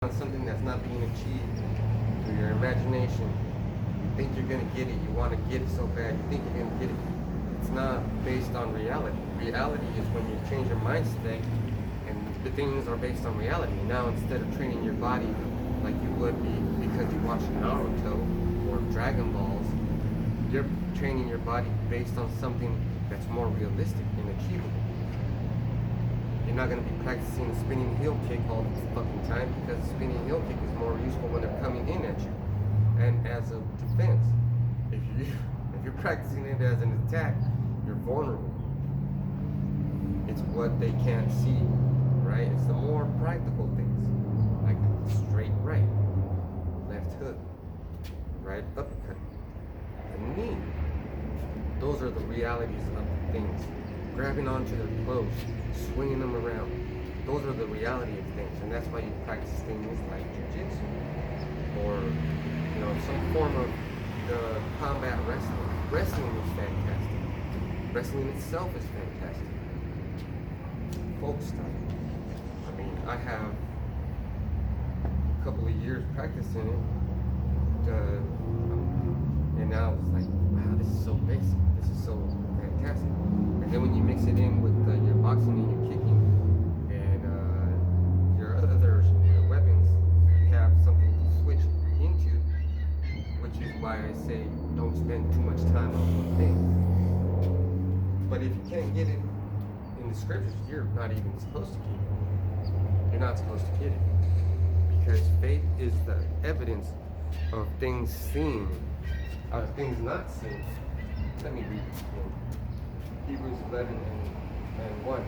on something that's not being achieved through your imagination. You think you're gonna get it, you want to get it so bad, you think you're gonna get it. It's not based on reality. Reality is when you change your mind state and the things are based on reality. Now instead of training your body like you would be because you watch Naruto or Dragon Balls, you're training your body based on something that's more realistic and achievable. You're not going to be practicing a spinning heel kick all the fucking time because a spinning heel kick is more useful when they're coming in at you and as a defense. If you're practicing it as an attack, you're vulnerable. It's what they can't see, right? It's the more practical things, like straight right, left hook, right uppercut, and knee. Those are the realities of the things. Grabbing onto their clothes, swinging them around. Those are the reality of things, and that's why you practice things like jiu-jitsu or some form of the combat wrestling. Wrestling is fantastic. Wrestling itself is fantastic. Folk style. I mean, I have a couple of years practicing it, and now it's like, wow, this is so basic. This is so fantastic. And then when you mix it in with your boxing and your kicking and your other weapons, you have something to switch into, which is why I say don't spend too much time on one thing. But if you can't get it in the scriptures, you're not even supposed to get it. You're not supposed to get it. Because faith is the evidence of things seen, of things not seen. Let me read it again. Hebrews 11 and 1.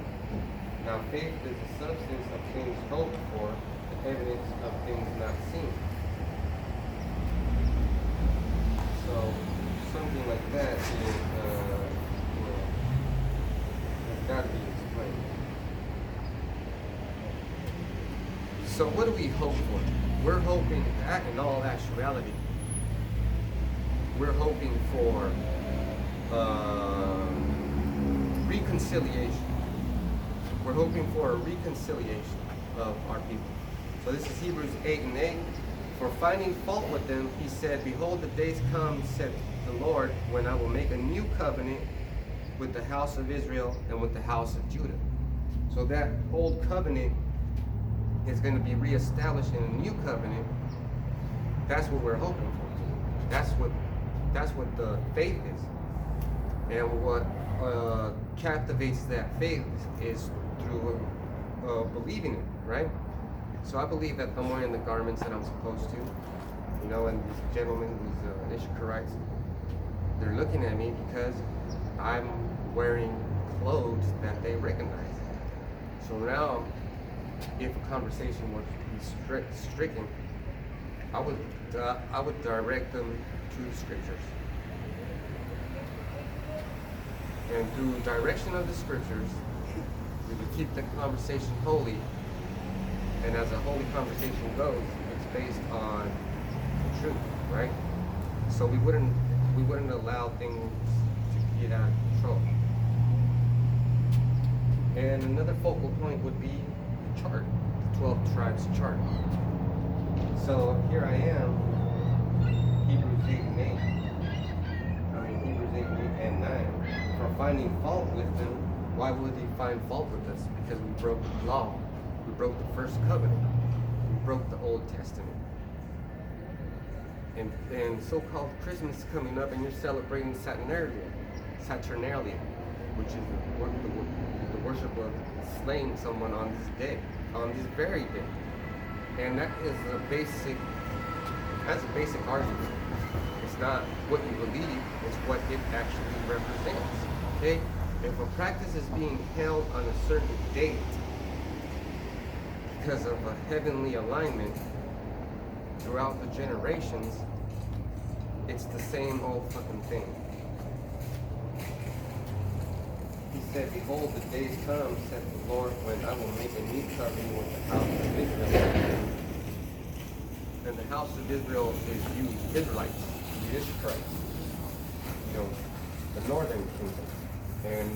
Now faith is the substance of things hoped for, the evidence of things not seen. So something like that is, has got to be explained. So what do we hope for? We're hoping that in all actuality, we're hoping for reconciliation. We're hoping for a reconciliation of our people. So this is Hebrews 8 and 8. For finding fault with them, he said, behold, the days come, said the Lord, when I will make a new covenant with the house of Israel and with the house of Judah. So that old covenant is going to be reestablished in a new covenant. That's what we're hoping for. That's what the faith is. And what captivates that faith is through believing it, right? So I believe that I'm wearing the garments that I'm supposed to, and these gentlemen, these Ishikarites, they're looking at me because I'm wearing clothes that they recognize. So now, if a conversation were to be stricken, I would direct them to the scriptures. And through direction of the scriptures, we would keep the conversation holy. And as a holy conversation goes, it's based on truth, right? So we wouldn't allow things to get out of control. And another focal point would be the chart, the 12 tribes chart. So here I am, Hebrews 8 and 8. Hebrews 8 and 9. For finding fault with them, why would they find fault with us? Because we broke the law. We broke the first covenant. We broke the Old Testament. And so-called Christmas is coming up and you're celebrating Saturnalia, which is the worship of slaying someone on this day, on this very day. And that is that's a basic argument. It's not what you believe, it's what it actually represents. Okay? If a practice is being held on a certain date because of a heavenly alignment throughout the generations, it's the same old fucking thing. He said, behold, the days come, said the Lord, when I will make a new covenant with the house of Israel. And the house of Israel is you Israelites, the Ishikarites, the northern kingdom. And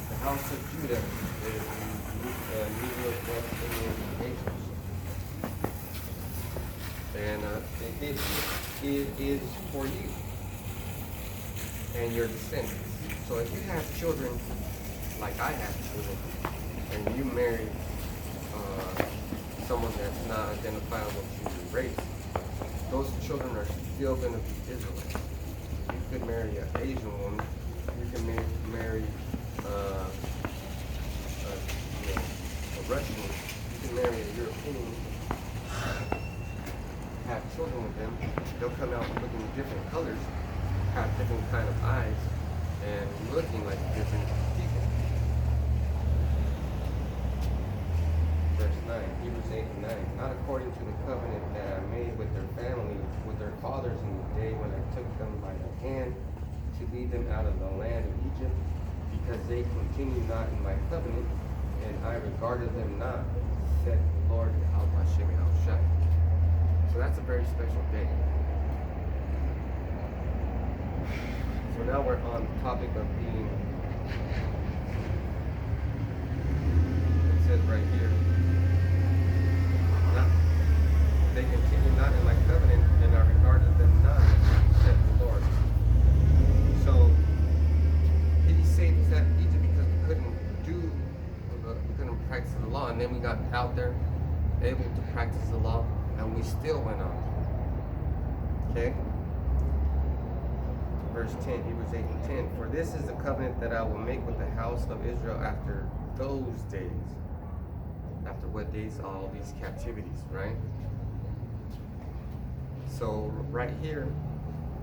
the house of Judah is the Negro Indian nations. And it is for you and your descendants. So if you have children, like I have children, and you marry someone that's not identifiable to your race, those children are still going to be Israelites. You could marry an Asian woman. You can marry a Russian. You can marry a European. Have children with them. They'll come out looking different colors, have different kind of eyes, and looking like different people. Verse 9, Hebrews 8 and 9. Not according to the covenant that I made with their families, with their fathers in the day when I took them by the hand to lead them out of the land of Egypt, because they continued not in my covenant, and I regarded them not, said the Lord, Al Hashem Al Shai. So that's a very special day. So now we're on the topic of being, it says right here, not, they continue not in my covenant, and I regarded them not, said the Lord. So, did he say this out of Egypt because we couldn't practice the law, and then we got out there able to practice the law, and we still went on. Okay? Verse 10, Hebrews 8 and 10. For this is the covenant that I will make with the house of Israel after those days. After what days? All these captivities, right? So right here,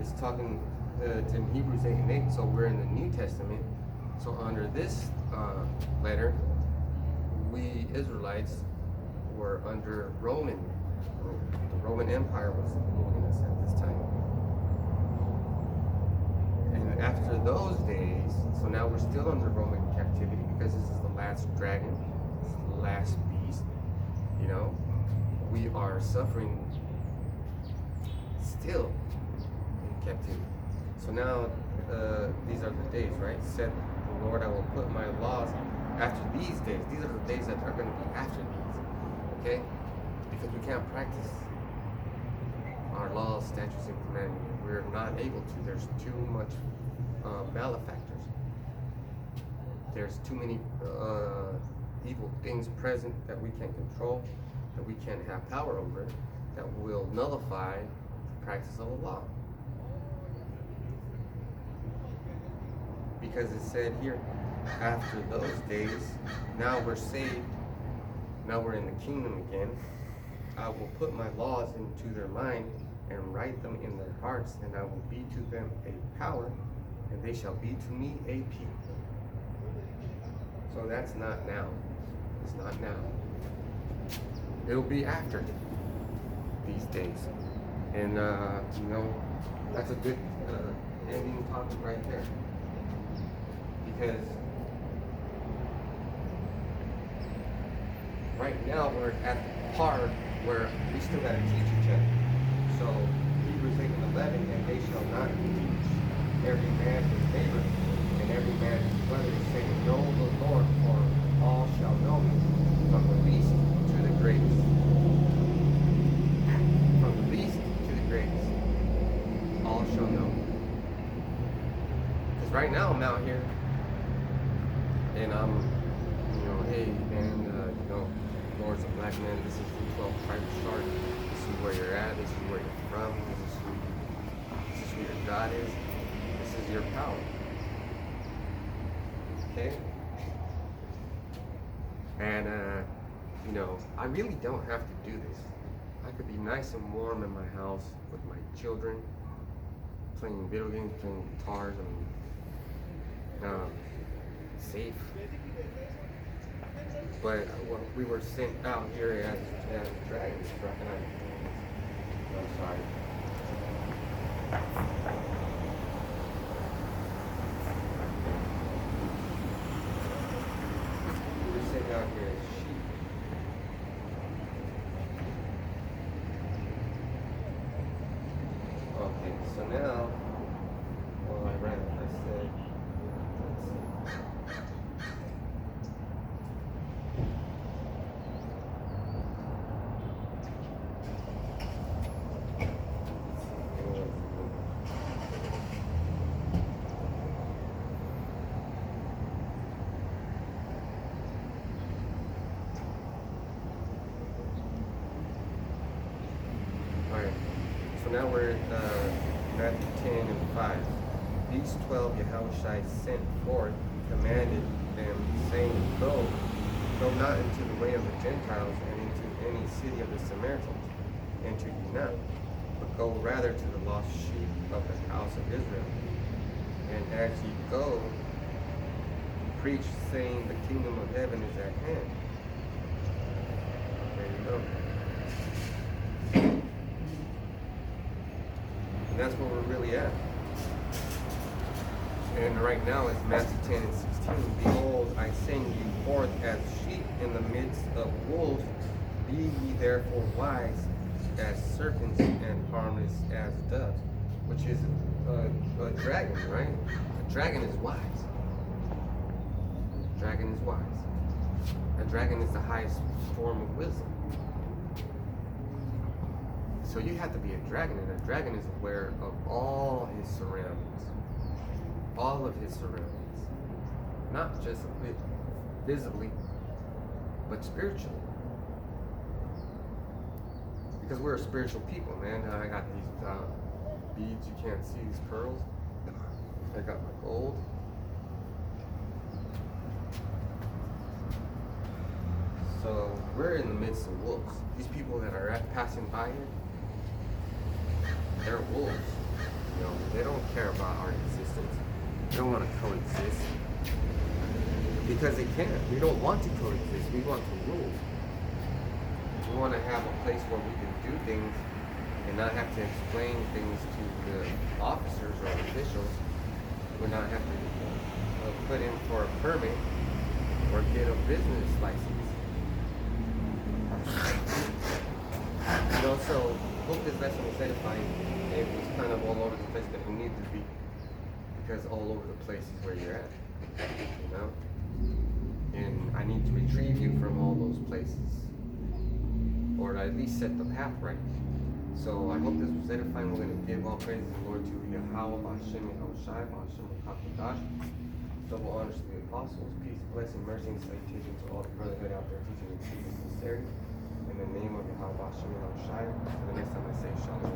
it's talking to Hebrews 8 and 8. So we're in the New Testament. So under this letter, we Israelites were under Roman rule. The Roman Empire was ruling us at this time. And after those days, so now we're still under Roman captivity because this is the last dragon, this is the last beast. You know, we are suffering still in captivity. So now these are the days, right? Said the Lord, I will put my laws after these days. These are the days that are going to be after these. Okay? Because we can't practice our laws, statutes, and commandments. We're not able to. There's too much malefactors. There's too many evil things present that we can't control, that we can't have power over, that will nullify the practice of the law. Because it said here, after those days, now we're saved, now we're in the kingdom again. I will put my laws into their mind and write them in their hearts, and I will be to them a power, and they shall be to me a people. So that's not now. It's not now. It'll be after these days. And, you know, that's a good ending topic right there. Because right now we're at the part where we still got to teach each other. So Hebrews 8 and 11, and they shall not teach every man his neighbor and every man his brother, saying, know the Lord, for all shall know me, from the least to the greatest. From the least to the greatest, all shall know me. Because right now I'm out here, and I'm, you know, hey man, you know, Lord's a black man, this is the 12th tribe of Shark, this is where you're at, this is where you're from, this is who your God is, this is your power. Okay? And, you know, I really don't have to do this. I could be nice and warm in my house with my children, playing video games, playing guitars, and safe. But we were sent out here as dragons. I'm sorry. We were sent out here as sheep. Okay, so now, well, I said, So now we're at Matthew 10 and 5. These 12 Yahushua sent forth, commanded them, saying, Go not into the way of the Gentiles, and into any city of the Samaritans, enter ye not, but go rather to the lost sheep of the house of Israel. And as ye go, preach, saying, the kingdom of heaven is at hand. There you go. And that's where we're really at. And right now it's Matthew 10 and 16. Behold, I send you forth as sheep in the midst of wolves. Be ye therefore wise as serpents and harmless as doves. Which is a dragon, right? A dragon is wise. A dragon is wise. A dragon is the highest form of wisdom. So you have to be a dragon, and a dragon is aware of all his surroundings. All of his surroundings. Not just visibly, but spiritually. Because we're a spiritual people, man. I got these beads, you can't see these pearls. I got my gold. So we're in the midst of wolves. These people that are passing by here, they're wolves. You know, they don't care about our existence. They don't want to coexist. Because they can't. We don't want to coexist. We want to rule. We want to have a place where we can do things and not have to explain things to the officers or officials. We not have to put in for a permit or get a business license. You know, so hope this lesson was edifying. It was kind of all over the place, but it needed to be, because all over the place is where you're at. You know? And I need to retrieve you from all those places, or at least set the path right. So I hope this was edifying. We're going to give all praises to the Lord to Yahweh, Ba'Shem, Yahushai, Ba'Shem, Kakadash. Double honors to the apostles, peace, blessing, mercy, and salutation to all the brotherhood out there teaching the truth and sincerity. In the name of Yahweh, Ba'Shem, Yahushai. For the next time I say Shalom.